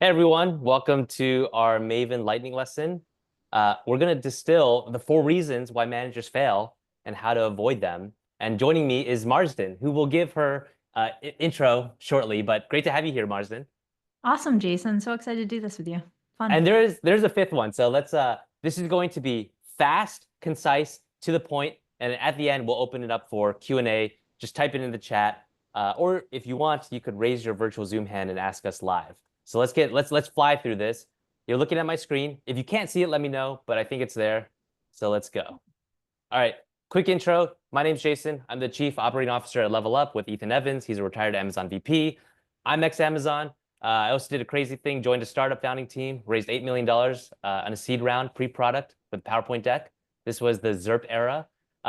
Hey everyone, welcome to our Maven Lightning lesson. We're going to distill the 4 reasons why managers fail and how to avoid them. And joining me is Marsden, who will give her intro shortly, but great to have you here, Marsden. Awesome, Jason. So excited to do this with you. Fun. And there's a fifth one. So this is going to be fast, concise, to the point, and at the end we'll open it up for Q&A. Just type it in the chat, or if you want, you could raise your virtual Zoom hand and ask us live. So let's fly through this. You're looking at my screen. If you can't see it, let me know, but I think it's there. So let's go. All right, quick intro. My name's Jason. I'm the Chief Operating Officer at Level Up with Ethan Evans. He's a retired Amazon VP. I'm ex-Amazon. I also did a crazy thing, joined a startup founding team, raised $8 million on a seed round pre-product with PowerPoint deck. This was the ZERP era.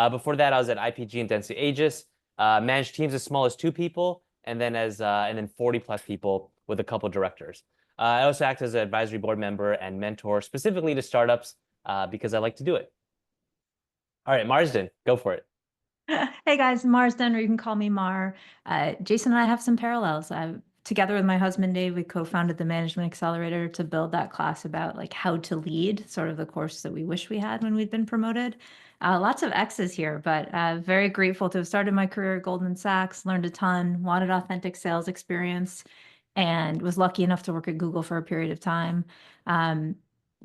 Before that, I was at IPG and Density Aegis, managed teams as small as 2 people, and then 40 plus people with a couple directors. I also act as an advisory board member and mentor specifically to startups because I like to do it. All right, Marsden, go for it. Hey guys, Marsden, or you can call me Mar. Jason and I have some parallels. Together with my husband Dave, we co-founded the Management Accelerator to build that class about like how to lead, sort of the course that we wish we had when we'd been promoted. Lots of X's here, but very grateful to have started my career at Goldman Sachs, learned a ton, wanted authentic sales experience, and was lucky enough to work at Google for a period of time.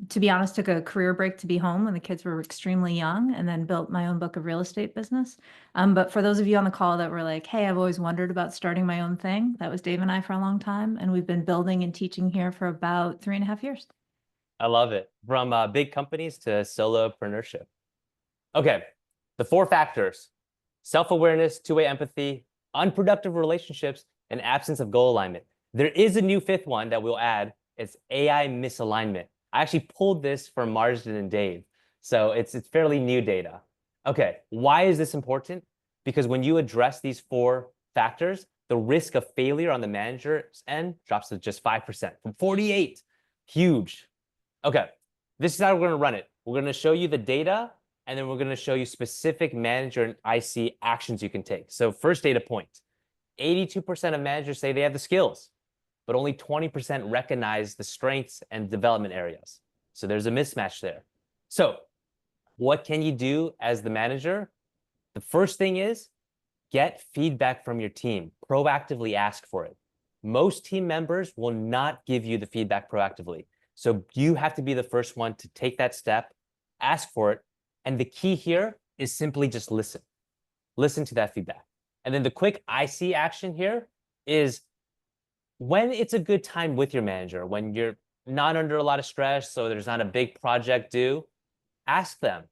To be honest, took a career break to be home when the kids were extremely young and then built my own book of real estate business. But for those of you on the call that were like, hey, I've always wondered about starting my own thing, that was Dave and I for a long time. And we've been building and teaching here for about 3.5 years. I love it. From big companies to solopreneurship. Okay, the 4 factors: self-awareness, two-way empathy, unproductive relationships, and absence of goal alignment. There is a new 5th one that we'll add. It's AI misalignment. I actually pulled this from Marsden and Dave, so it's fairly new data. Okay, why is this important? Because when you address these 4 factors, the risk of failure on the manager's end drops to just 5% from 48. Huge. Okay, this is how we're going to run it. We're going to show you the data, and then we're going to show you specific manager and IC actions you can take. So first data point, 82% of managers say they have the skills, but only 20% recognize the strengths and development areas. So there's a mismatch there. So what can you do as the manager? The first thing is get feedback from your team. Proactively ask for it. Most team members will not give you the feedback proactively. So you have to be the first one to take that step, ask for it. And the key here is simply just listen. Listen to that feedback. And then the quick IC action here is when it's a good time with your manager, when you're not under a lot of stress, so there's not a big project due, ask them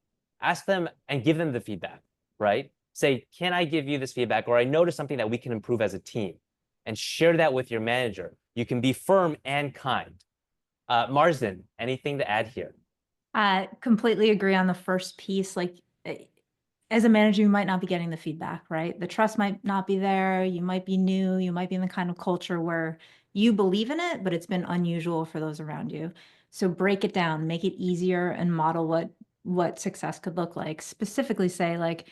and give them the feedback, right? Say, can I give you this feedback? Or I noticed something that we can improve as a team, and share that with your manager. You can be firm and kind. Marsden, anything to add here? I completely agree on the first piece. Like, as a manager, you might not be getting the feedback, right? The trust might not be there. You might be new. You might be in the kind of culture where you believe in it, but it's been unusual for those around you. So break it down, make it easier, and model what success could look like. Specifically say, like,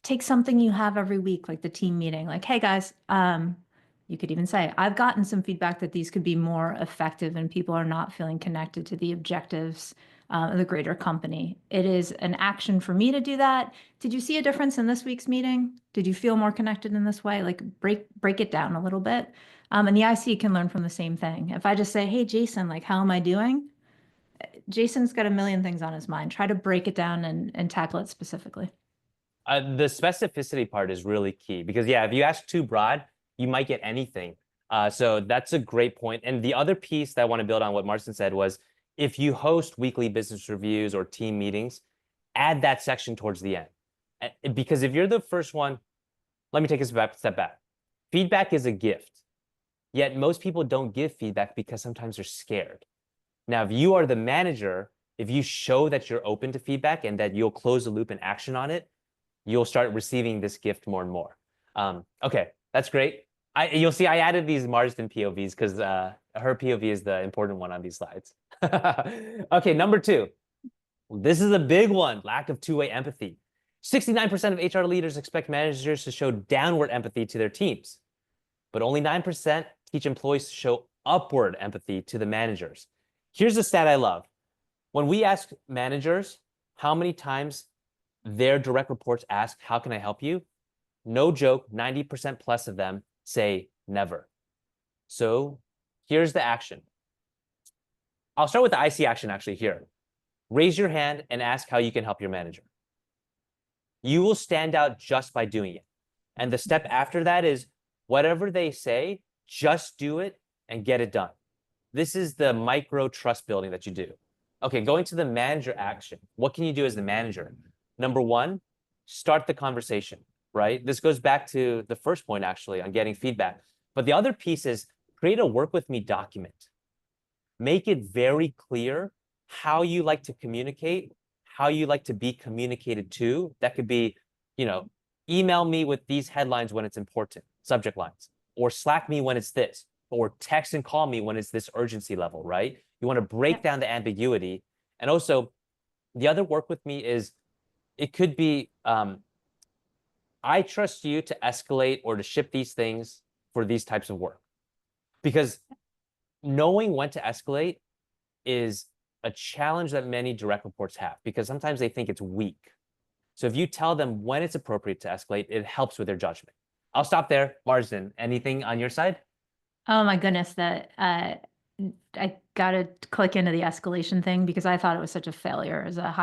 take something you have every week, like the team meeting, like, hey guys, you could even say, I've gotten some feedback that these could be more effective and people are not feeling connected to the objectives of the greater company. It is an action for me to do that. Did you see a difference in this week's meeting? Did you feel more connected in this way? Like break it down a little bit. And the IC can learn from the same thing. If I just say, hey, Jason, like, how am I doing? Jason's got a million things on his mind. Try to break it down and tackle it specifically. The specificity part is really key because, yeah, if you ask too broad, you might get anything. So that's a great point. And the other piece that I want to build on what Marsden said was if you host weekly business reviews or team meetings, add that section towards the end. Because if you're the first one, let me take a step back. Feedback is a gift, yet most people don't give feedback because sometimes they're scared. Now, if you are the manager, if you show that you're open to feedback and that you'll close the loop and action on it, you'll start receiving this gift more and more. Okay, that's great. You'll see I added these Marsden POVs because her POV is the important one on these slides. Okay, number 2. This is a big one, lack of two-way empathy. 69% of HR leaders expect managers to show downward empathy to their teams, but only 9% teach employees to show upward empathy to the managers. Here's a stat I love. When we ask managers how many times their direct reports ask, how can I help you? No joke, 90% plus of them say never. So here's the action. I'll start with the IC action actually here. Raise your hand and ask how you can help your manager. You will stand out just by doing it. And the step after that is whatever they say, just do it and get it done. This is the micro trust building that you do. Okay, going to the manager action. What can you do as the manager? Number one, start the conversation, right? This goes back to the first point actually on getting feedback. But the other piece is create a work with me document. Make it very clear how you like to communicate, how you like to be communicated to. That could be, email me with these headlines when it's important, subject lines, or Slack me when it's this, or text and call me when it's this urgency level, right? You want to break down the ambiguity. And also, the other work with me is, it could be, I trust you to escalate or to ship these things for these types of work. Because knowing when to escalate is a challenge that many direct reports have, because sometimes they think it's weak. So if you tell them when it's appropriate to escalate, it helps with their judgment. I'll stop there. Marsden, anything on your side? Oh my goodness, that I gotta click into the escalation thing because I thought it was such a failure as a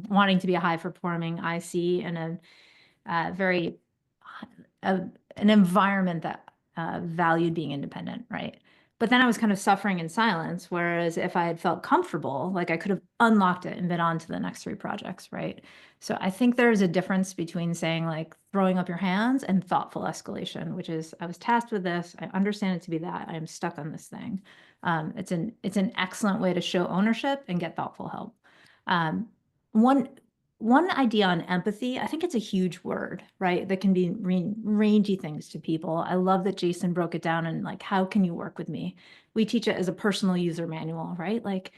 wanting to be a high performing IC and a very an environment that valued being independent, right? But then I was kind of suffering in silence, whereas if I had felt comfortable, like I could have unlocked it and been on to the next 3 projects, right? So I think there's a difference between saying like throwing up your hands and thoughtful escalation, which is I was tasked with this. I understand it to be that. I am stuck on this thing. It's an excellent way to show ownership and get thoughtful help. Um, one one idea on empathy, I think it's a huge word, right? That can be rangy things to people. I love that Jason broke it down and like, how can you work with me? We teach it as a personal user manual, right? Like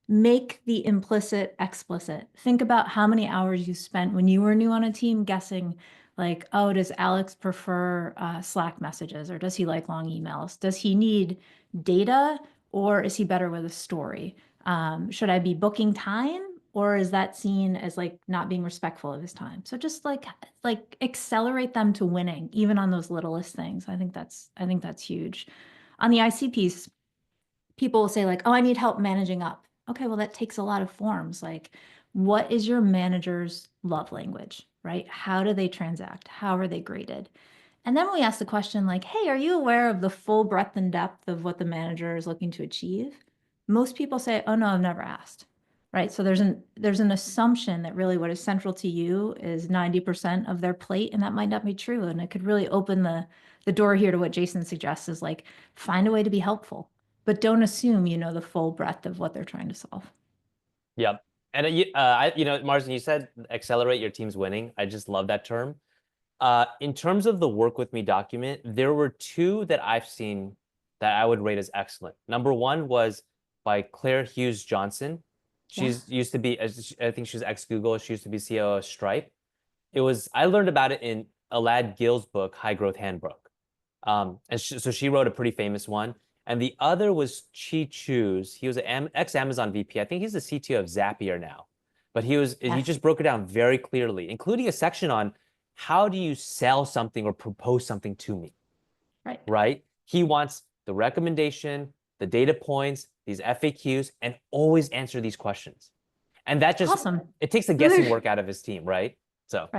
make the implicit explicit. Think about how many hours you spent when you were new on a team guessing like, oh, does Alex prefer Slack messages or does he like long emails? Does he need data or is he better with a story? Should I be booking time? Or is that seen as like not being respectful of his time? So just like accelerate them to winning, even on those littlest things. I think that's huge. On the IC piece, people will say like, oh, I need help managing up. Okay, well, that takes a lot of forms. Like, what is your manager's love language, right? How do they transact? How are they graded? And then we ask the question like, hey, are you aware of the full breadth and depth of what the manager is looking to achieve? Most people say, oh no, I've never asked. Right. So there's an assumption that really what is central to you is 90% of their plate, and that might not be true. And it could really open the door here to what Jason suggests is like find a way to be helpful, but don't assume you know the full breadth of what they're trying to solve. Yep. And Marsden, you said accelerate your team's winning. I just love that term. In terms of the work with me document, there were 2 that I've seen that I would rate as excellent. Number 1 was by Claire Hughes Johnson. She's used to be, I think she was ex-Google. She used to be CEO of Stripe. I learned about it in Alad Gill's book, High Growth Handbook. So she wrote a pretty famous one. And the other was Chi Chu's. He was an ex-Amazon VP. I think he's the CTO of Zapier now. But he just broke it down very clearly, including a section on how do you sell something or propose something to me? Right? He wants the recommendation, the data points, these FAQs, and always answer these questions. And that just, awesome. It takes the guessing work out of his team, right? So,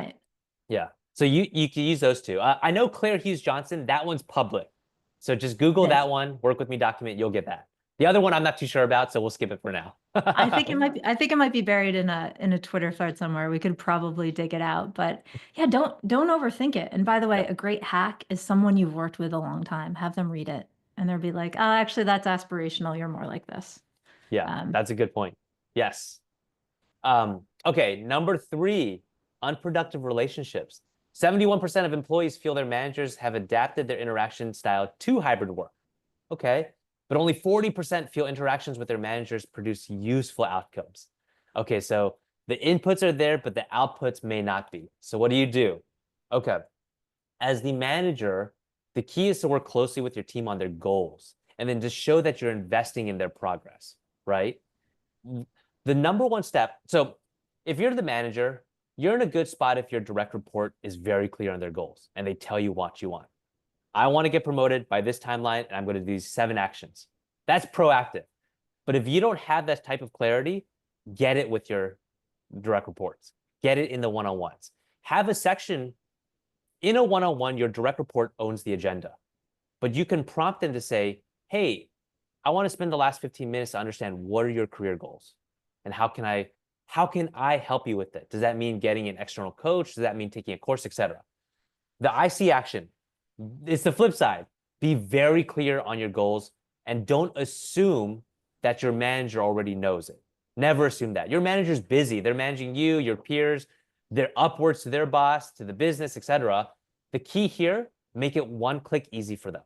yeah. So you can use those 2. I know Claire Hughes Johnson, that one's public. So just Google that one, work with me document, you'll get that. The other one I'm not too sure about, so we'll skip it for now. I think it might be buried in a Twitter thread somewhere. We could probably dig it out, but yeah, don't overthink it. And by the way, a great hack is someone you've worked with a long time. Have them read it, and they'll be like, "Oh, actually, that's aspirational. You're more like this." Yeah, that's a good point. Yes. Okay, number 3, unproductive relationships. 71% of employees feel their managers have adapted their interaction style to hybrid work. Okay, but only 40% feel interactions with their managers produce useful outcomes. Okay, so the inputs are there, but the outputs may not be. So what do? Okay, as the manager, the key is to work closely with your team on their goals and then just show that you're investing in their progress, right? The number one step, so if you're the manager, you're in a good spot if your direct report is very clear on their goals and they tell you what you want. I want to get promoted by this timeline, and I'm going to do these 7 actions. That's proactive. But if you don't have that type of clarity, get it with your direct reports. Get it in the one-on-ones. Have a section in a one-on-one, your direct report owns the agenda. But you can prompt them to say, hey, I want to spend the last 15 minutes to understand what are your career goals and how can I help you with it? Does that mean getting an external coach? Does that mean taking a course, etc.? The IC action, it's the flip side. Be very clear on your goals and don't assume that your manager already knows it. Never assume that. Your manager's busy. They're managing you, your peers. They're upwards to their boss, to the business, etc. The key here, make it one click easy for them.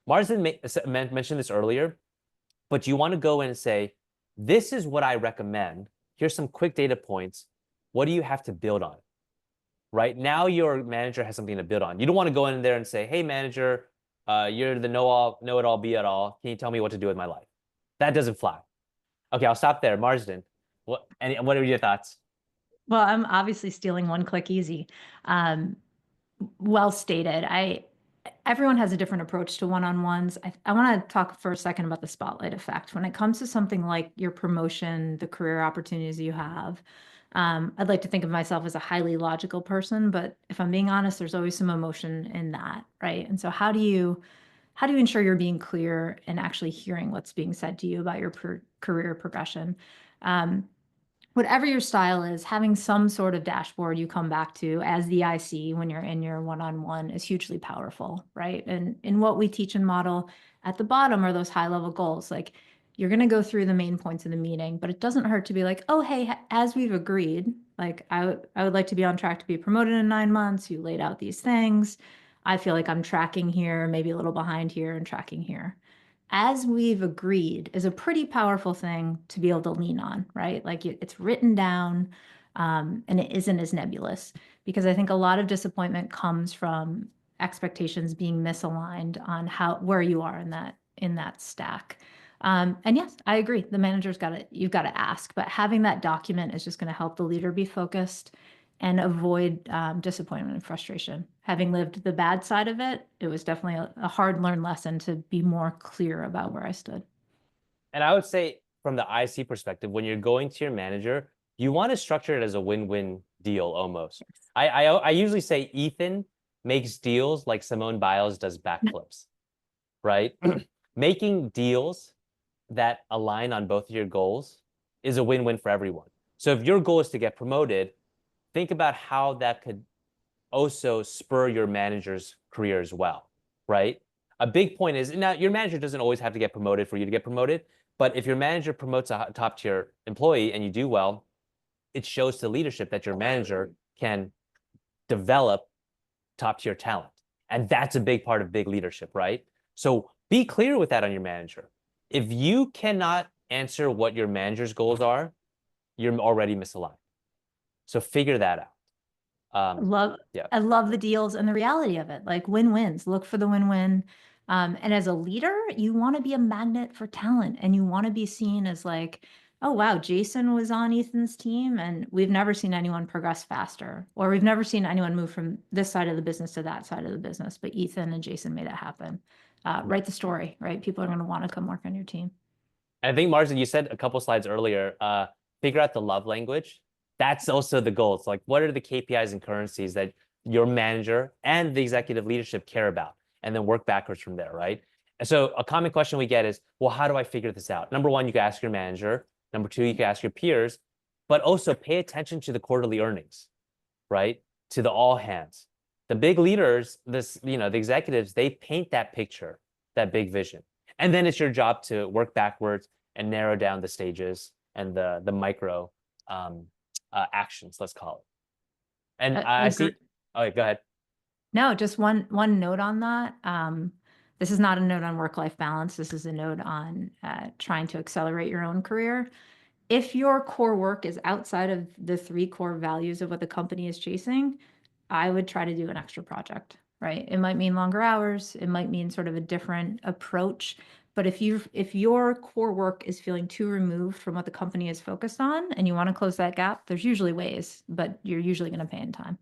Marsden mentioned this earlier, but you want to go in and say, this is what I recommend. Here's some quick data points. What do you have to build on? Right now, your manager has something to build on. You don't want to go in there and say, hey, manager, you're the know-it-all, be-it-all. Can you tell me what to do with my life? That doesn't fly. Okay, I'll stop there. Marsden, what are your thoughts? Well, I'm obviously stealing one click easy. Well stated. Everyone has a different approach to one-on-ones. I want to talk for a second about the spotlight effect. When it comes to something like your promotion, the career opportunities you have, I'd like to think of myself as a highly logical person, but if I'm being honest, there's always some emotion in that, right? And so how do you ensure you're being clear and actually hearing what's being said to you about your career progression? Whatever your style is, having some sort of dashboard you come back to as the IC when you're in your one-on-one is hugely powerful, right? And in what we teach and model at the bottom are those high-level goals. Like, you're going to go through the main points of the meeting, but it doesn't hurt to be like, oh, hey, as we've agreed, like I would like to be on track to be promoted in 9 months. You laid out these things. I feel like I'm tracking here, maybe a little behind here and tracking here. As we've agreed is a pretty powerful thing to be able to lean on, right? Like it's written down, and it isn't as nebulous, because I think a lot of disappointment comes from expectations being misaligned on where you are in that stack. And yes, I agree. The manager's you've got to ask, but having that document is just going to help the leader be focused and avoid disappointment and frustration. Having lived the bad side of it, it was definitely a hard learned lesson to be more clear about where I stood. And I would say from the IC perspective, when you're going to your manager, you want to structure it as a win-win deal almost. I usually say Ethan makes deals like Simone Biles does backflips, right? Making deals that align on both of your goals is a win-win for everyone. So if your goal is to get promoted, think about how that could also spur your manager's career as well, right? A big point is, now your manager doesn't always have to get promoted for you to get promoted, but if your manager promotes a top tier employee and you do well, it shows to leadership that your manager can develop top tier talent. And that's a big part of big leadership, right? So be clear with that on your manager. If you cannot answer what your manager's goals are, you're already misaligned. So figure that out. I love the deals and the reality of it, like win-wins. Look for the win-win. And as a leader, you want to be a magnet for talent, and you want to be seen as like, oh, wow, Jason was on Ethan's team and we've never seen anyone progress faster, or we've never seen anyone move from this side of the business to that side of the business, but Ethan and Jason made it happen. Write the story, right? People are going to want to come work on your team. I think, Marsden, you said a couple slides earlier, figure out the love language. That's also the goal. It's like, what are the KPIs and currencies that your manager and the executive leadership care about? And then work backwards from there, right? And so a common question we get is, well, how do I figure this out? Number one, you can ask your manager. Number two, you can ask your peers, but also pay attention to the quarterly earnings, right? To the all hands. The big leaders, the executives, they paint that picture, that big vision. And then it's your job to work backwards and narrow down the stages and the micro actions, let's call it. And I see. Okay, go ahead. No, just one note on that. This is not a note on work-life balance. This is a note on trying to accelerate your own career. If your core work is outside of the 3 core values of what the company is chasing, I would try to do an extra project, right? It might mean longer hours. It might mean sort of a different approach, But if your core work is feeling too removed from what the company is focused on and you want to close that gap, there's usually ways, but you're usually going to pay in time.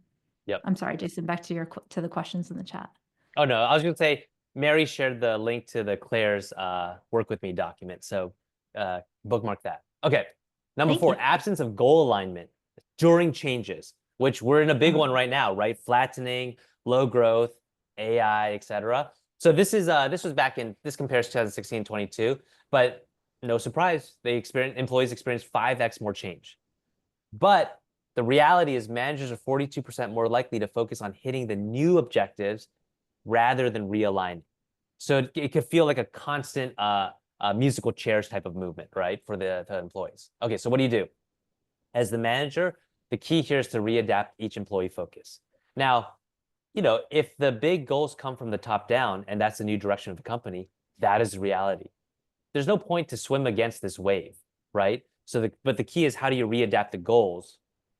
Yep. I'm sorry, Jason, back to the questions in the chat. Oh no, I was gonna say Mary shared the link to the Claire's work with me document. So bookmark that. Okay. Number Thank 4, you. absence of goal alignment during changes, which we're in a big one right now, right? Flattening, low growth, AI, etc. So this was back in, this compares 2016-22, but no surprise, employees experienced 5x more change. But the reality is managers are 42% more likely to focus on hitting the new objectives rather than realigning. So it could feel like a constant musical chairs type of movement, right, for the employees. Okay, so what do? As the manager, the key here is to readapt each employee focus. Now, if the big goals come from the top down and that's the new direction of the company, that is reality. There's no point to swim against this wave, right? But the key is, how do you readapt the goals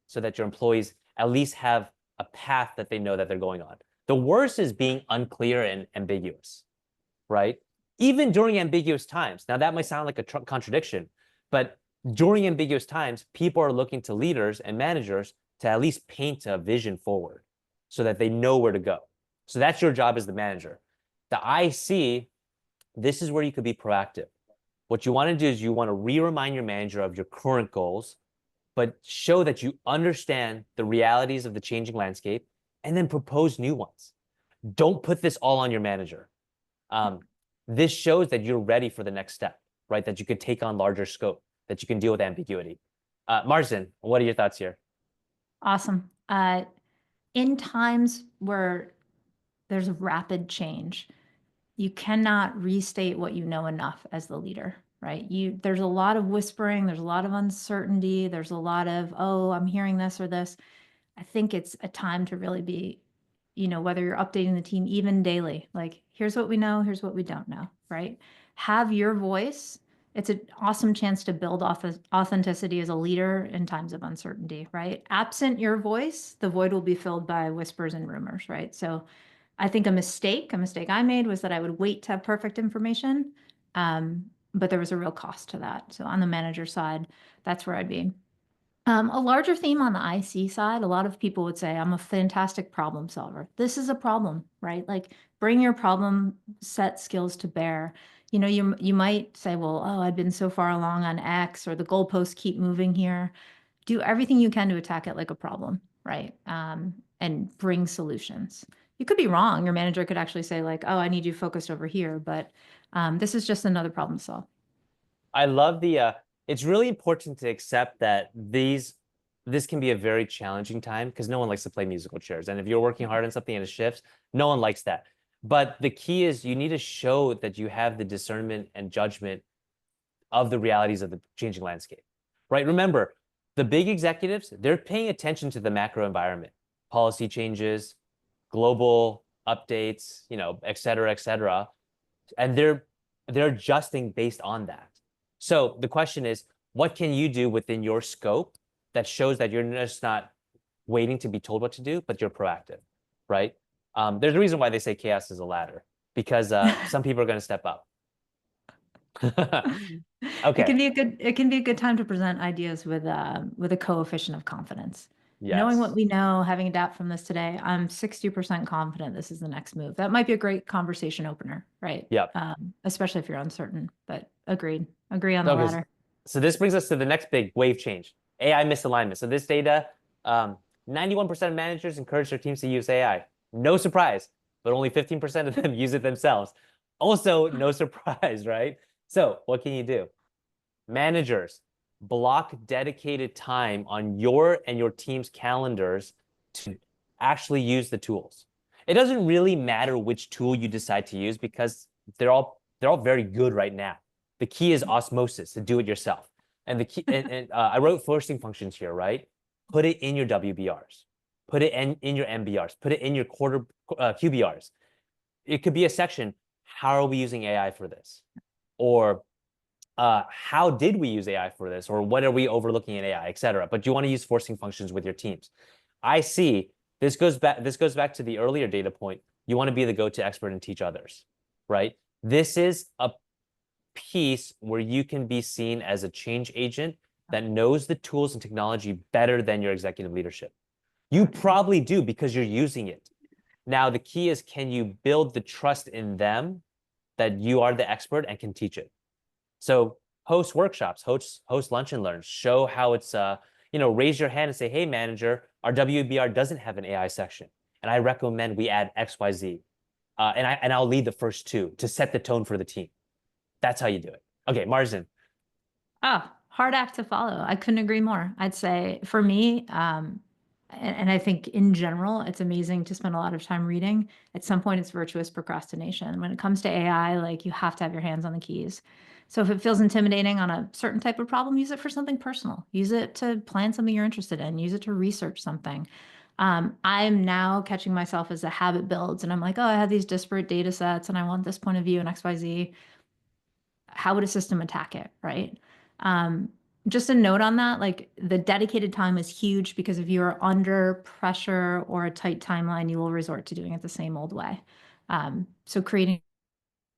so that your employees at least have a path that they know that they're going on? The worst is being unclear and ambiguous, right? Even during ambiguous times. Now, that might sound like a contradiction, but during ambiguous times, people are looking to leaders and managers to at least paint a vision forward so that they know where to go. So that's your job as the manager. The IC, this is where you could be proactive. What you want to do is you want to remind your manager of your current goals, but show that you understand the realities of the changing landscape and then propose new ones. Don't put this all on your manager. This shows that you're ready for the next step, right? That you could take on larger scope, that you can deal with ambiguity. Marsden, what are your thoughts here? Awesome. In times where there's rapid change, you cannot restate what you know enough as the leader, right? There's a lot of whispering, there's a lot of uncertainty, there's a lot of, oh, I'm hearing this or this. I think it's a time to really be, whether you're updating the team even daily, like, here's what we know, here's what we don't know, right? Have your voice. It's an awesome chance to build off of authenticity as a leader in times of uncertainty, right? Absent your voice, the void will be filled by whispers and rumors, right? So I think a mistake I made was that I would wait to have perfect information, but there was a real cost to that. So on the manager side, that's where I'd be. A larger theme on the IC side, a lot of people would say, I'm a fantastic problem solver. This is a problem, right? Like, bring your problem set skills to bear. You might say, well, oh, I've been so far along on X, or the goalposts keep moving here. Do everything you can to attack it like a problem, right? And bring solutions. You could be wrong. Your manager could actually say, like, oh, I need you focused over here, but this is just another problem to solve. I love it's really important to accept that this can be a very challenging time because no one likes to play musical chairs. And if you're working hard on something and it shifts, no one likes that. But the key is you need to show that you have the discernment and judgment of the realities of the changing landscape, right? Remember, the big executives, they're paying attention to the macro environment, policy changes, global updates, et cetera, and they're adjusting based on that. So the question is, what can you do within your scope that shows that you're just not waiting to be told what to do, but you're proactive, right? There's a reason why they say chaos is a ladder, because some people are going to step up. Okay. It can be a good time to present ideas with a coefficient of confidence. Yes. Knowing what we know, having adapt from this today, I'm 60% confident this is the next move. That might be a great conversation opener, right? Yep. Especially if you're uncertain, but agreed. Agree on the ladder. So this brings us to the next big wave change, AI misalignment. So this data, 91% of managers encourage their teams to use AI. No surprise, but only 15% of them use it themselves. Also, no surprise, right? So what can you do? Managers, block dedicated time on your and your team's calendars to actually use the tools. It doesn't really matter which tool you decide to use because they're all very good right now. The key is osmosis, to do it yourself. And the key, I wrote forcing functions here, right? Put it in your WBRs, put it in your MBRs, put it in your quarter QBRs. It could be a section. How are we using AI for this? Or how did we use AI for this? Or what are we overlooking in AI, et cetera. But you want to use forcing functions with your teams. I see. This goes back to the earlier data point. You want to be the go-to expert and teach others, right? This is piece where you can be seen as a change agent that knows the tools and technology better than your executive leadership. You probably do because you're using it. Now, the key is, can you build the trust in them that you are the expert and can teach it? So host workshops, host lunch and learns, show how it's, raise your hand and say, hey, manager, our WBR doesn't have an AI section. And I recommend we add XYZ. And I'll lead the first two to set the tone for the team. That's how you do it. Okay, Marsden. Oh, hard act to follow. I couldn't agree more. I'd say for me, and I think in general, it's amazing to spend a lot of time reading. At some point, it's virtuous procrastination. When it comes to AI, like you have to have your hands on the keys. So if it feels intimidating on a certain type of problem, use it for something personal. Use it to plan something you're interested in. Use it to research something. I'm now catching myself as a habit builds, and I'm like, oh, I have these disparate data sets, and I want this point of view and XYZ. How would a system attack it, right? Just a note on that, like the dedicated time is huge because if you're under pressure or a tight timeline, you will resort to doing it the same old way. So creating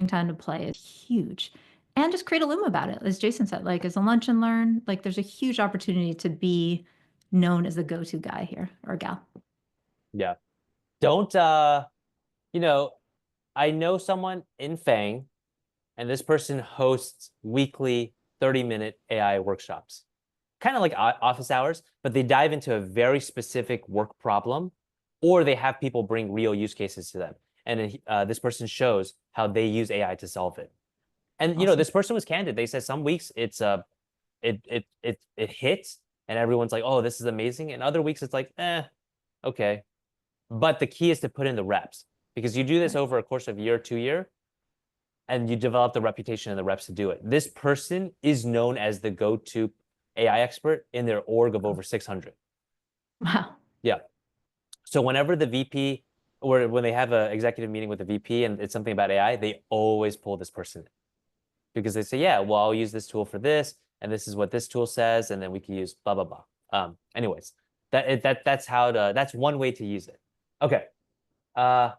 time to play is huge. And just create a loom about it. As Jason said, like as a lunch and learn, like there's a huge opportunity to be known as the go-to guy here or gal. Yeah. Don't, I know someone in Fang, and this person hosts weekly 30-minute AI workshops, kind of like office hours, but they dive into a very specific work problem, or they have people bring real use cases to them. And this person shows how they use AI to solve it. And Awesome. this person was candid. They said some weeks it hits and everyone's like, oh, this is amazing. And other weeks it's like, okay. But the key is to put in the reps, because you do this over a course of a year, 2 year, and you develop the reputation and the reps to do it. This person is known as the go-to AI expert in their org of over 600. Wow. Yeah. So whenever the VP, or when they have an executive meeting with the VP and it's something about AI, they always pull this person in, because they say, yeah, well, I'll use this tool for this, and this is what this tool says, and then we can use blah, blah, blah. Anyways, that's one way to use it. Okay. I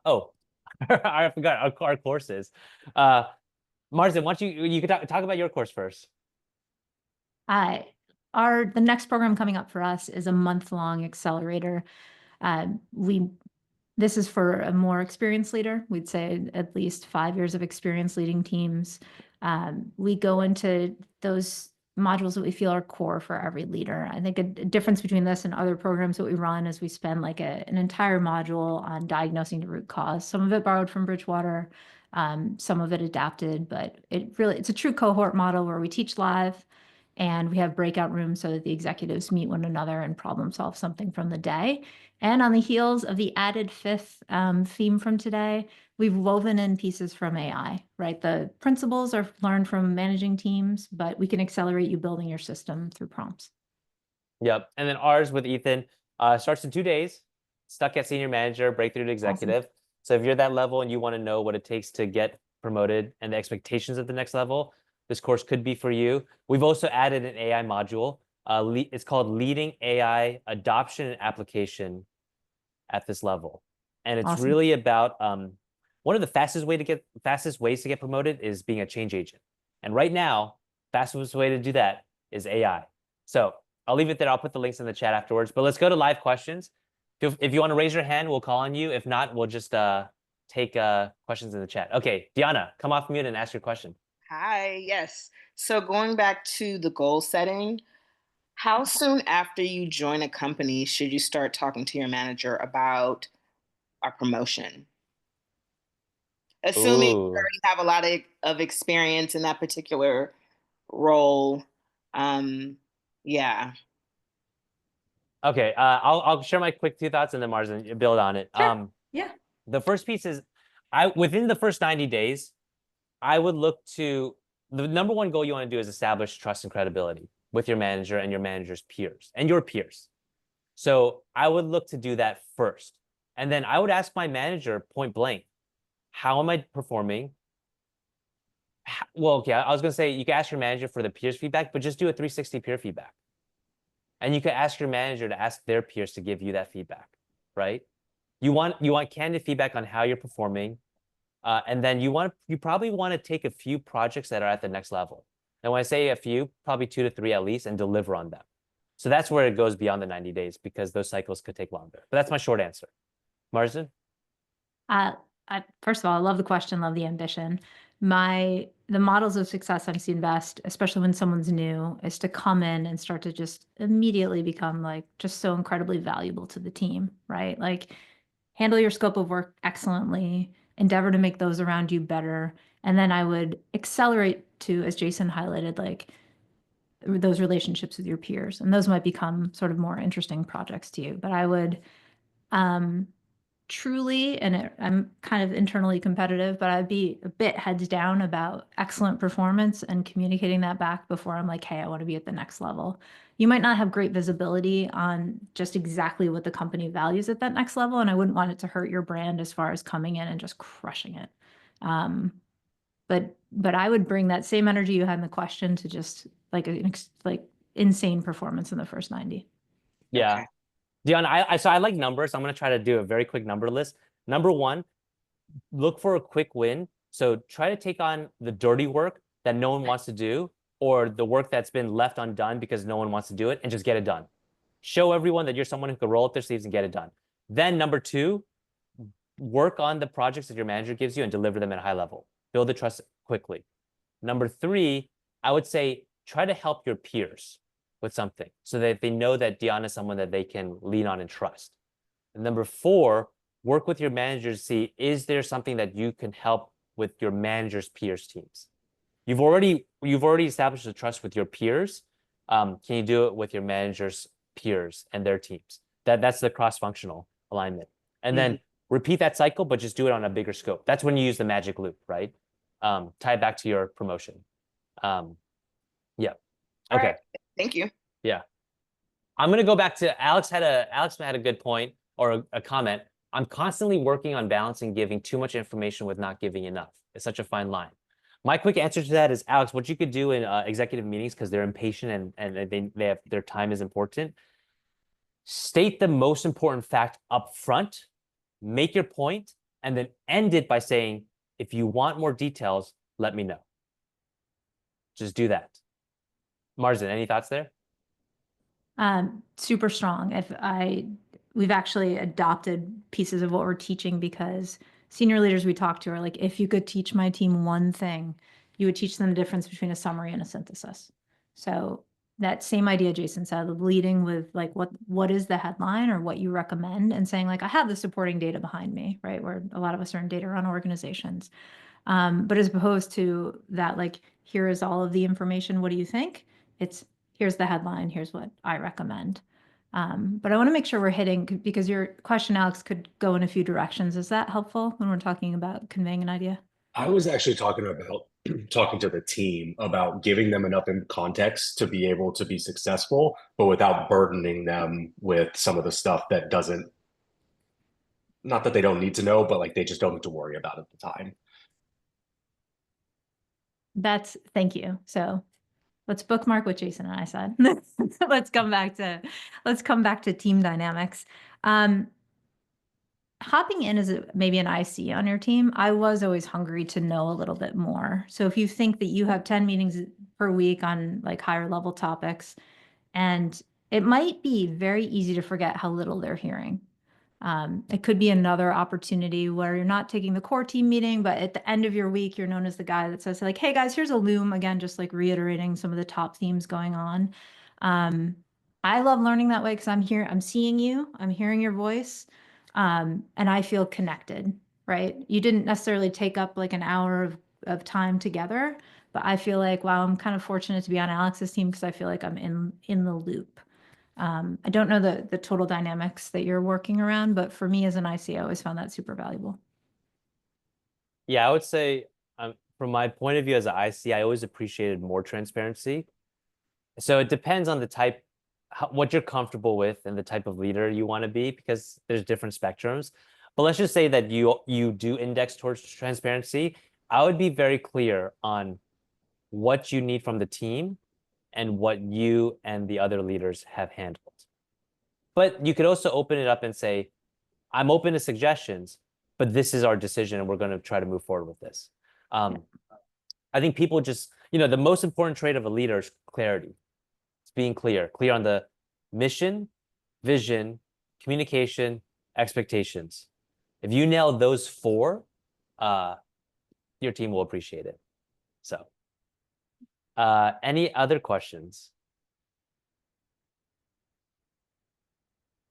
forgot our courses. Marsden, why don't you could talk about your course first. The next program coming up for us is a month-long accelerator. This is for a more experienced leader. We'd say at least 5 years of experience leading teams. We go into those modules that we feel are core for every leader. I think a difference between this and other programs that we run is we spend like an entire module on diagnosing the root cause. Some of it borrowed from Bridgewater, some of it adapted, but it's a true cohort model where we teach live and we have breakout rooms so that the executives meet one another and problem solve something from the day. And on the heels of the added fifth theme from today, we've woven in pieces from AI, right? The principles are learned from managing teams, but we can accelerate you building your system through prompts. Yep. And then ours with Ethan starts in 2 days, stuck at senior manager, breakthrough to executive. Awesome. So if you're that level and you want to know what it takes to get promoted and the expectations at the next level, this course could be for you. We've also added an AI module. It's called Leading AI Adoption and Application at this level. And it's Awesome. really about one of the fastest ways to get promoted is being a change agent. And right now, fastest way to do that is AI. So I'll leave it there. I'll put the links in the chat afterwards. But let's go to live questions. If you want to raise your hand, we'll call on you. If not, we'll just take questions in the chat. Okay, Diana, come off mute and ask your question. Hi, yes. So going back to the goal setting, how soon after you join a company should you start talking to your manager about a promotion? Assuming you already have a lot of experience in that particular role. Yeah. Okay, I'll share my quick 2 thoughts and then Marsden, build on it. Sure. Yeah. The first piece is, within the first 90 days, I would look to, the number one goal you want to do is establish trust and credibility with your manager and your manager's peers and your peers. So I would look to do that first. And then I would ask my manager point blank, how am I performing? Well, okay, I was going to say you can ask your manager for the peers feedback, but just do a 360 peer feedback. And you can ask your manager to ask their peers to give you that feedback, right? You want candid feedback on how you're performing, And then you probably want to take a few projects that are at the next level. And when I say a few, probably 2 to 3 at least, and deliver on them. So that's where it goes beyond the 90 days because those cycles could take longer. But that's my short answer. Marsden? First of all, I love the question, love the ambition. The models of success I've seen best, especially when someone's new, is to come in and start to just immediately become like just so incredibly valuable to the team, right? Like handle your scope of work excellently, endeavor to make those around you better. And then I would accelerate to, as Jason highlighted, like those relationships with your peers. And those might become sort of more interesting projects to you. But I would truly, and I'm kind of internally competitive, but I'd be a bit heads down about excellent performance and communicating that back before I'm like, hey, I want to be at the next level. You might not have great visibility on just exactly what the company values at that next level, and I wouldn't want it to hurt your brand as far as coming in and just crushing it. But I would bring that same energy you had in the question to just like insane performance in the first 90. Yeah. Okay. Dion, so I like numbers. I'm going to try to do a very quick number list. Number one, look for a quick win. So try to take on the dirty work that no one wants to do, or the work that's been left undone because no one wants to do it, and just get it done. Show everyone that you're someone who can roll up their sleeves and get it done. Then number two, work on the projects that your manager gives you and deliver them at a high level. Build the trust quickly. Number three, I would say try to help your peers with something so that they know that Dion is someone that they can lean on and trust. And number four, work with your manager to see, is there something that you can help with your manager's peers teams? You've already established a trust with your peers. Can you do it with your manager's peers and their teams? That's the cross-functional alignment. And then repeat that cycle, but just do it on a bigger scope. That's when you use the magic loop, right? Tie it back to your promotion. Yeah. Okay. Right. Thank you. Yeah. I'm gonna go back to Alex had a good point or a comment. I'm constantly working on balancing giving too much information with not giving enough. It's such a fine line. My quick answer to that is, Alex, what you could do in executive meetings, because they're impatient and they have their time is important. State the most important fact up front, make your point, and then end it by saying, if you want more details, let me know. Just do that. Marsden, any thoughts there? Super strong. We've actually adopted pieces of what we're teaching because senior leaders we talk to are like, if you could teach my team one thing, you would teach them the difference between a summary and a synthesis. So that same idea Jason said, of leading with like what is the headline or what you recommend, and saying like, I have the supporting data behind me, right? Where a lot of us are in data run organizations. But as opposed to that, like, here is all of the information. What do you think? It's here's the headline. Here's what I recommend. But I want to make sure we're hitting, because your question, Alex, could go in a few directions. Is that helpful when we're talking about conveying an idea? I was actually talking about talking to the team about giving them enough in context to be able to be successful, but without burdening them with some of the stuff that doesn't, not that they don't need to know, but like they just don't need to worry about at the time. Thank you. So let's bookmark what Jason and I said. Let's come back to team dynamics. Hopping in as maybe an IC on your team, I was always hungry to know a little bit more. So if you think that you have 10 meetings per week on like higher level topics, and it might be very easy to forget how little they're hearing. It could be another opportunity where you're not taking the core team meeting, but at the end of your week, you're known as the guy that says like, hey guys, here's a loom. Again, just like reiterating some of the top themes going on. I love learning that way because I'm seeing you, I'm hearing your voice, and I feel connected, right? You didn't necessarily take up like an hour of time together, but I feel like, wow, I'm kind of fortunate to be on Alex's team because I feel like I'm in the loop. I don't know the total dynamics that you're working around, but for me as an IC, I always found that super valuable. Yeah, I would say from my point of view as an IC, I always appreciated more transparency. So it depends on the type, what you're comfortable with and the type of leader you want to be, because there's different spectrums. But let's just say that you do index towards transparency. I would be very clear on what you need from the team and what you and the other leaders have handled. But you could also open it up and say, I'm open to suggestions, but this is our decision and we're going to try to move forward with this. I think people just, the most important trait of a leader is clarity. It's being clear on the mission, vision, communication, expectations. If you nail those 4, your team will appreciate it. So, any other questions?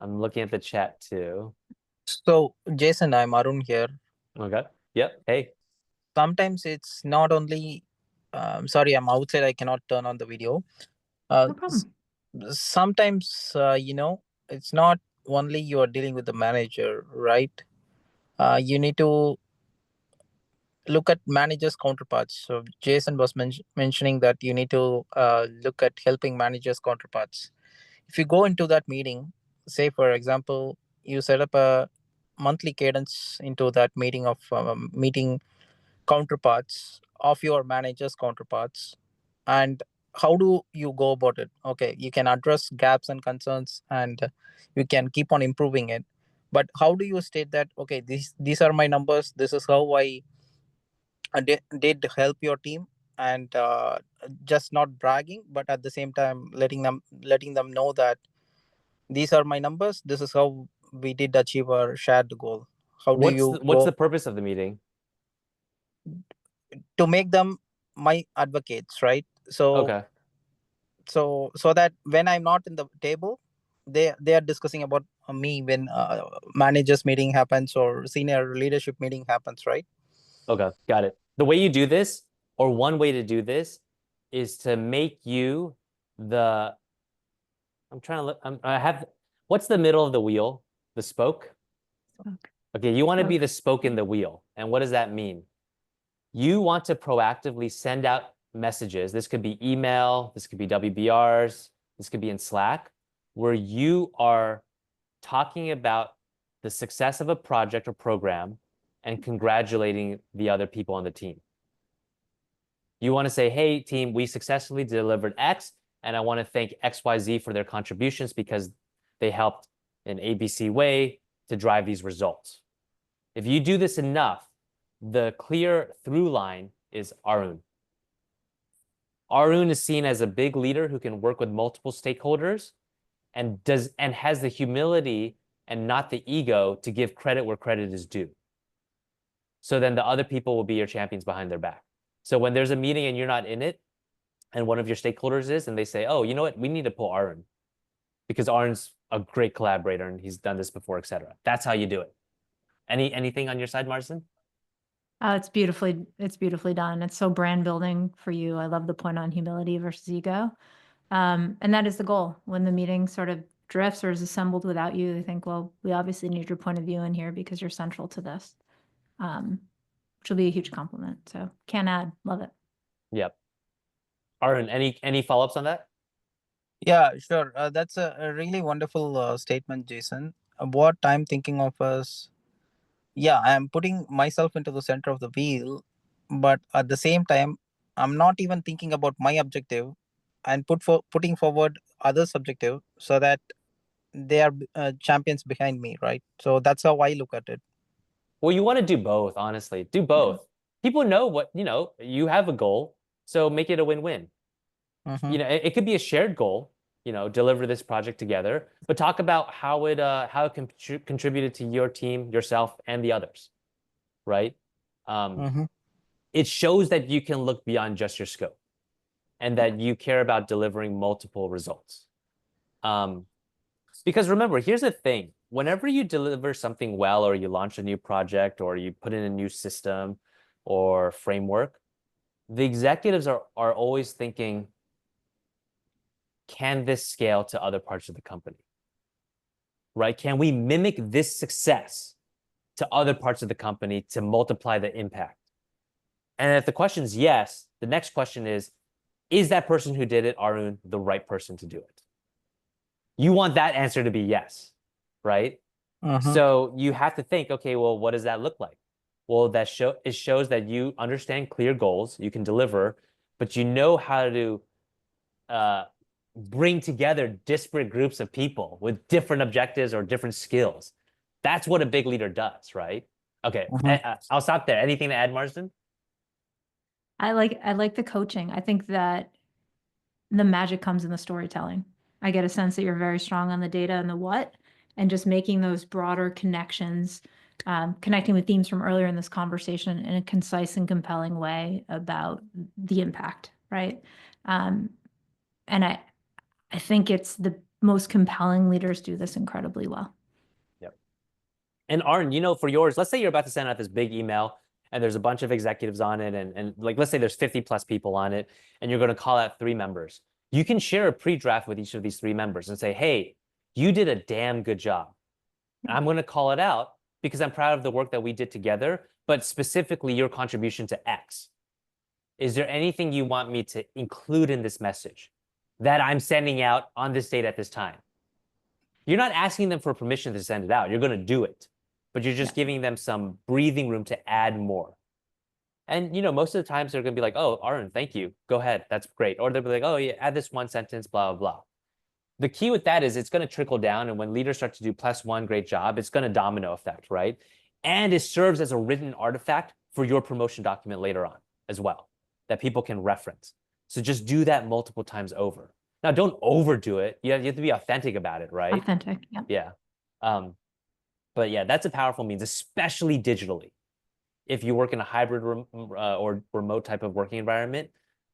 I'm looking at the chat too. So, Jason, I'm Arun here. Okay. Yep. Hey. Sometimes it's not only, sorry, I'm outside. I cannot turn on the video. No problem. Sometimes, it's not only you are dealing with the manager, right? You need to look at managers' counterparts. So Jason was mentioning that you need to look at helping managers' counterparts. If you go into that meeting, say for example, you set up a monthly cadence into that meeting of meeting counterparts of your managers' counterparts, and how do you go about it? Okay, you can address gaps and concerns, and you can keep on improving it. But how do you state that? Okay, these are my numbers. This is how I did help your team, and just not bragging, but at the same time letting them know that these are my numbers. This is how we did achieve our shared goal. How do you What's go the purpose of the meeting? to make them my advocates, right? Okay. So that when I'm not in the table, they are discussing about me when managers meeting happens or senior leadership meeting happens, right? Okay. Got it. The way you do this, or one way to do this, is to make you the, I'm trying to look, what's the middle of the wheel? The spoke? Spoke. Okay, you want to be Spoke. the spoke in the wheel. And what does that mean? You want to proactively send out messages. This could be email, this could be WBRs, this could be in Slack, where you are talking about the success of a project or program and congratulating the other people on the team. You want to say, hey, team, we successfully delivered X, and I want to thank XYZ for their contributions because they helped in ABC way to drive these results. If you do this enough, the clear through line is Arun. Arun is seen as a big leader who can work with multiple stakeholders and has the humility and not the ego to give credit where credit is due. So then the other people will be your champions behind their back. So when there's a meeting and you're not in it, and one of your stakeholders is, and they say, oh, you know what, we need to pull Arun because Arun's a great collaborator and he's done this before, etc. That's how you do it. Anything on your side, Marsden? It's beautifully done. It's so brand building for you. I love the point on humility versus ego. And that is the goal. When the meeting sort of drifts or is assembled without you, they think, well, we obviously need your point of view in here because you're central to this, which will be a huge compliment. So can't add, love it. Yep. Arun, any follow-ups on that? Yeah, sure. That's a really wonderful statement, Jason. What I'm thinking of is, yeah, I'm putting myself into the center of the wheel, but at the same time, I'm not even thinking about my objective and putting forward others' objective so that they are champions behind me, right? So that's how I look at it. Well, you want to do both, honestly. Do both. People know what, you have a goal, so make it a win-win. Mhm. It could be a shared goal, deliver this project together, but talk about how it contributed to your team, yourself, and the others, right? It shows that you can look beyond just your scope and that you care about delivering multiple results. Because remember, here's the thing. Whenever you deliver something well, or you launch a new project, or you put in a new system or framework, the executives are always thinking, can this scale to other parts of the company? Right? Can we mimic this success to other parts of the company to multiply the impact? And if the question is yes, the next question is that person who did it, Arun, the right person to do it? You want that answer to be yes, right? So you have to think, okay, well, what does that look like? Well, it shows that you understand clear goals, you can deliver, but you know how to bring together disparate groups of people with different objectives or different skills. That's what a big leader does, right? Okay, Mhm. I'll stop there. Anything to add, Marsden? I like the coaching. I think that the magic comes in the storytelling. I get a sense that you're very strong on the data and the what, and just making those broader connections, connecting with themes from earlier in this conversation in a concise and compelling way about the impact, right? And I think it's the most compelling leaders do this incredibly well. Yep. And Arn, for yours, let's say you're about to send out this big email and there's a bunch of executives on it, and like let's say there's 50 plus people on it, and you're going to call out 3 members. You can share a pre-draft with each of these 3 members and say, hey, you did a damn good job. I'm going to call it out because I'm proud of the work that we did together, but specifically your contribution to X. Is there anything you want me to include in this message that I'm sending out on this date at this time? You're not asking them for permission to send it out. You're going to do it, but you're just giving them some breathing room to add more. And, most of the times they're going to be like, oh, Arun, thank you. Go ahead. That's great. Or they'll be like, oh, yeah, add this one sentence, blah, blah, blah. The key with that is it's going to trickle down. And when leaders start to do +1 great job, it's going to domino effect, right? And it serves as a written artifact for your promotion document later on as well that people can reference. So just do that multiple times over. Now, don't overdo it. You have to be authentic about it, right? Authentic, yeah. Yeah. But yeah, that's a powerful means, especially digitally. If you work in a hybrid or remote type of working environment.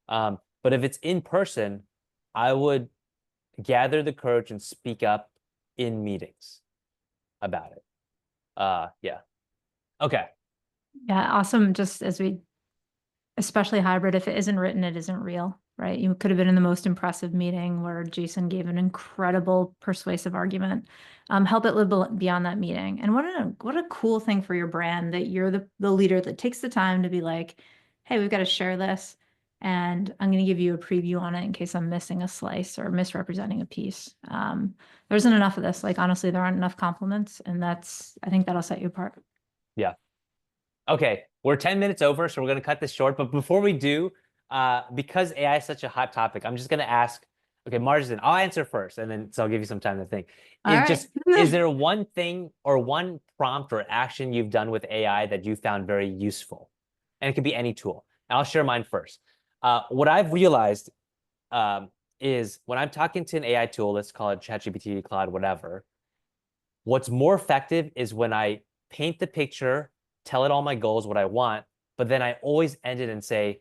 But if it's in person, I would gather the courage and speak up in meetings about it. Yeah. Okay. Yeah, awesome. Just as especially hybrid, if it isn't written, it isn't real, right? You could have been in the most impressive meeting where Jason gave an incredible persuasive argument. Help it live beyond that meeting. And what a cool thing for your brand that you're the leader that takes the time to be like, hey, we've got to share this. And I'm going to give you a preview on it in case I'm missing a slice or misrepresenting a piece. There isn't enough of this. Like, honestly, there aren't enough compliments. And I think that'll set you apart. Yeah. Okay, we're 10 minutes over, so we're going to cut this short. But before we do, because AI is such a hot topic, I'm just going to ask, okay, Marsden, I'll answer first, and then so I'll give you some time to think. Is there one thing or one prompt or action you've done with AI that you found very useful? And it could be any tool. And I'll share mine first. What I've realized is when I'm talking to an AI tool, let's call it ChatGPT, Claude, whatever, what's more effective is when I paint the picture, tell it all my goals, what I want, but then I always end it and say,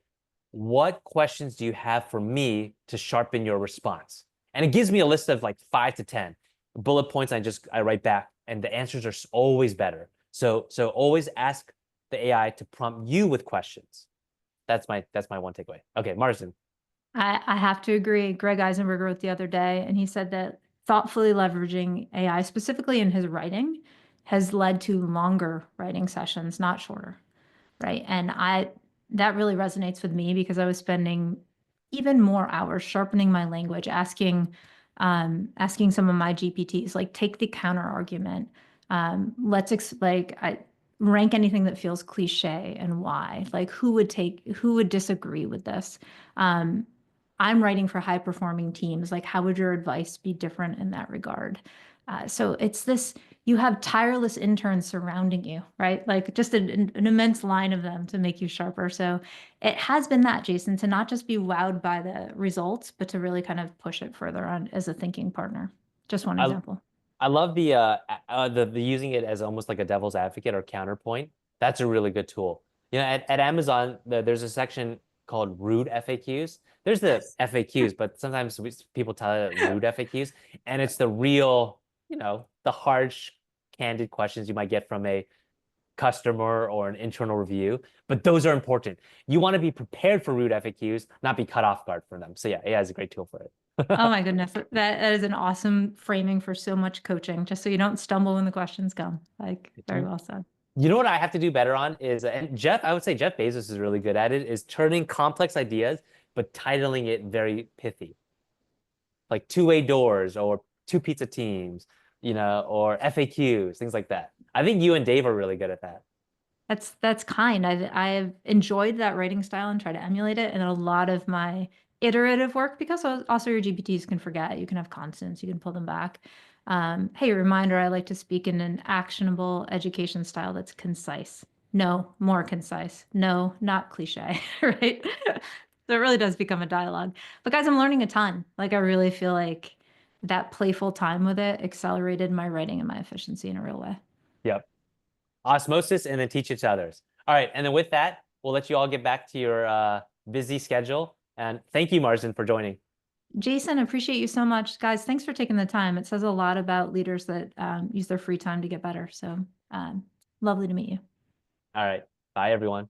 what questions do you have for me to sharpen your response? And it gives me a list of like 5 to 10 bullet points. I write back, and the answers are always better. So always ask the AI to prompt you with questions. That's my one takeaway. Okay, Marsden. I have to agree. Greg Eisenberg wrote the other day, and he said that thoughtfully leveraging AI, specifically in his writing, has led to longer writing sessions, not shorter, right? And that really resonates with me because I was spending even more hours sharpening my language, asking some of my GPTs, like, take the counter argument. Rank anything that feels cliche and why. Like, who would disagree with this? I'm writing for high performing teams. Like, how would your advice be different in that regard? So it's this, you have tireless interns surrounding you, right? Like, just an immense line of them to make you sharper. So it has been that, Jason, to not just be wowed by the results, but to really kind of push it further on as a thinking partner. Just one example. I love the using it as almost like a devil's advocate or counterpoint. That's a really good tool. At Amazon, there's a section called rude FAQs. There's the FAQs, but sometimes people tell it rude FAQs, and it's the real, the harsh, candid questions you might get from a customer or an internal review. But those are important. You want to be prepared for rude FAQs, not be caught off guard for them. So yeah, AI is a great tool for it. Oh my goodness, that is an awesome framing for so much coaching, just so you don't stumble when the questions come. Like, very well said. You know what I have to do better on is, and I would say Jeff Bezos is really good at it, is turning complex ideas, but titling it very pithy. Like 2-way doors or 2 pizza teams, or FAQs, things like that. I think you and Dave are really good at that. That's kind. I've enjoyed that writing style and try to emulate it. And a lot of my iterative work, because also your GPTs can forget, you can have constants, you can pull them back. Hey, reminder, I like to speak in an actionable education style that's concise. No, more concise. No, not cliche, right? So it really does become a dialogue. But guys, I'm learning a ton. Like, I really feel like that playful time with it accelerated my writing and my efficiency in a real way. Yep. Osmosis and then teach it to others. All right. And then with that, we'll let you all get back to your busy schedule. And thank you, Marsden, for joining. Jason, appreciate you so much. Guys, thanks for taking the time. It says a lot about leaders that use their free time to get better. So lovely to meet you. All right. Bye, everyone.